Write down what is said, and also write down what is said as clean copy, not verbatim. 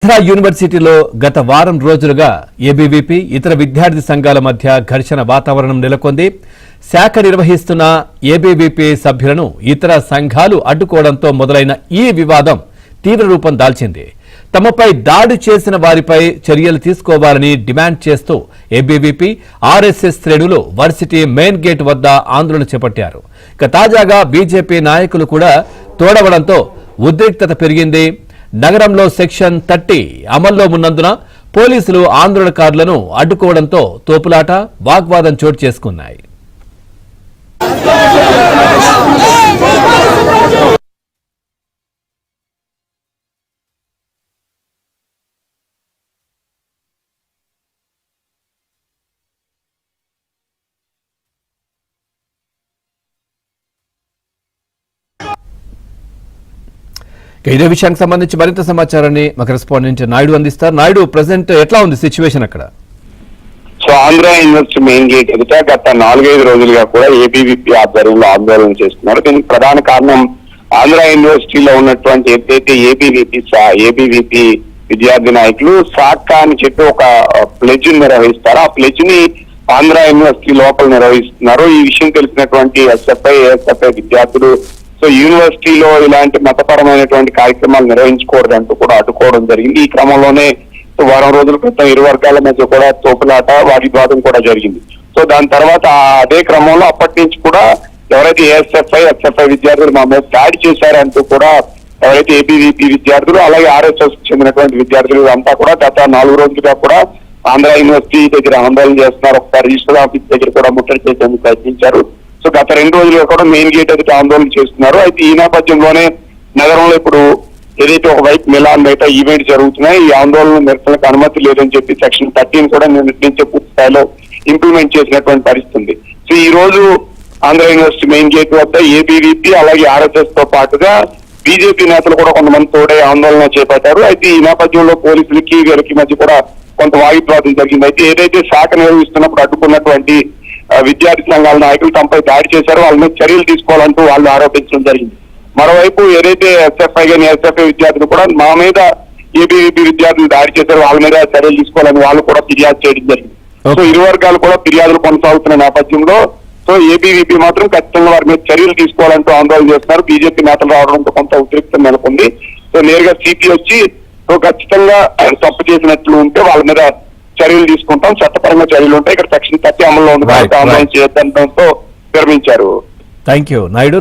ఆంధ్ర యూనివర్సిటీలో గత వారం రోజులుగా ఏబీవీపీ ఇతర విద్యార్థి సంఘాల మధ్య ఘర్షణ వాతావరణం నెలకొంది. శాఖ నిర్వహిస్తున్న ఏబీవీపీ సభ్యులను ఇతర సంఘాలు అడ్డుకోవడంతో మొదలైన ఈ వివాదం తీవ్ర రూపం దాల్చింది. తమపై దాడి చేసిన వారిపై చర్యలు తీసుకోవాలని డిమాండ్ చేస్తూ ఏబీవీపీ ఆర్ఎస్ఎస్ శ్రేణులు వర్సిటీ మెయిన్ గేట్ వద్ద ఆందోళన చేపట్టారు. ఇక తాజాగా బీజేపీ నాయకులు కూడా తోడవడంతో ఉద్రిక్తత పెరిగింది. నగరంలో సెక్షన్ 30 అమల్లో ఉన్నందున పోలీసులు ఆందోళనకారులను అడ్డుకోవడంతో తోపులాట, వాగ్వాదం చోటు చేసుకున్నాయి. ఇదే విషయానికి సంబంధించి మరింత సమాచారాన్ని మా కరెస్పాండెంట్ నాయుడు అందిస్తారు. నాయుడు, ప్రెసెంట్ ఎట్లా ఉంది సిచ్యువేషన్ అక్కడ? So Andhra university main gate ఎదుట గత 4-5 రోజులుగా కూడా ఏబీవీపీ ఆధ్వర్యంలో ఆందోళన చేస్తున్నారు. దీనికి ప్రధాన కారణం ఆంధ్ర యూనివర్సిటీలో ఉన్నటువంటి ఏదైతే ఏబీవీపీ విద్యార్థి నాయకులు సాక్క అని చెప్పి ఒక ప్లెజ్ నిర్వహిస్తారు. ఆ ప్లెజ్ ని ఆంధ్ర యూనివర్సిటీ లోపల నిర్వహిస్తున్నారు. ఈ విషయం తెలిసినటువంటి ఎస్ఎఫ్ఐ విద్యార్థులు సో యూనివర్సిటీలో ఇలాంటి మతపరమైనటువంటి కార్యక్రమాలు నిర్వహించకూడదంటూ కూడా అడ్డుకోవడం జరిగింది. ఈ క్రమంలోనే వారం రోజుల క్రితం ఇరు వర్గాల మధ్య కూడా తోపులాట, వాగ్వాదం కూడా జరిగింది. సో దాని తర్వాత అదే క్రమంలో అప్పటి నుంచి కూడా ఎవరైతే ఎస్ఎఫ్ఐ విద్యార్థులు మా మీద దాడి చేశారంటూ కూడా ఎవరైతే ఏబీవీపీ విద్యార్థులు అలాగే ఆర్ఎస్ఎస్ చెందినటువంటి విద్యార్థులు అంతా కూడా గత 4 రోజులుగా కూడా ఆంధ్ర యూనివర్సిటీ దగ్గర ఆందోళన చేస్తున్నారు. ఒకసారి రిజిస్టర్ ఆఫీస్ దగ్గర కూడా ముట్టడి చేసేందుకు ప్రయత్నించారు. సో గత 2 రోజులుగా కూడా మెయిన్ గేట్ ఎదుట ఆందోళన చేస్తున్నారు. అయితే ఈ నేపథ్యంలోనే నగరంలో ఇప్పుడు ఏదైతే ఒకవైపు మిలాన్ బయట ఈవెంట్ జరుగుతున్నాయి, ఈ ఆందోళన నిరసనకు అనుమతి లేదని చెప్పి సెక్షన్ 30 కూడా నిర్ణయించే పూర్తి స్థాయిలో ఇంప్లిమెంట్ చేసినటువంటి పరిస్థితి. సో ఈ రోజు ఆంధ్ర యూనివర్సిటీ మెయిన్ గేట్ వద్ద ఏబీవీపీ అలాగే ఆర్ఎస్ఎస్ తో పాటుగా బీజేపీ నేతలు కూడా కొంతమంది తోడే ఆందోళన చేపట్టారు. అయితే ఈ నేపథ్యంలో పోలీసులకి వీరికి మధ్య కూడా కొంత వాగ్వాదం జరిగింది. అయితే ఏదైతే శాఖ నిర్వహిస్తున్నప్పుడు అడ్డుకున్నటువంటి విద్యార్థి సంఘాల నాయకులు తమపై దాడి చేశారో వాళ్ళ మీద చర్యలు తీసుకోవాలంటూ వాళ్ళు ఆరోపించడం జరిగింది. మరోవైపు ఏదైతే ఎస్ఎఫ్ఐ విద్యార్థులు కూడా మా మీద ఏబీవీపీ విద్యార్థులు దాడి చేశారో వాళ్ళ మీద చర్యలు తీసుకోవాలని వాళ్ళు కూడా ఫిర్యాదు చేయడం జరిగింది. సో ఇరు వర్గాలు కూడా ఫిర్యాదులు కొనసాగుతున్న నేపథ్యంలో సో ఏబీవీపీ మాత్రం ఖచ్చితంగా వారి మీద చర్యలు తీసుకోవాలంటూ ఆందోళన చేస్తున్నారు. బీజేపీ నేతలు రావడంతో కొంత ఉద్రిక్తం నెలకొంది. సో నేరుగా సిపి వచ్చి సో ఖచ్చితంగా తప్పు చేసినట్లు ఉంటే వాళ్ళ మీద చర్యలు తీసుకుంటాం, చట్టపరంగా చర్యలు ఉంటాయి, ఇక్కడ సెక్షన్ 30 అమల్లో ఉంది కాబట్టి ఆందోళన చేయడంతో విరమించారు. Thank you Naidu.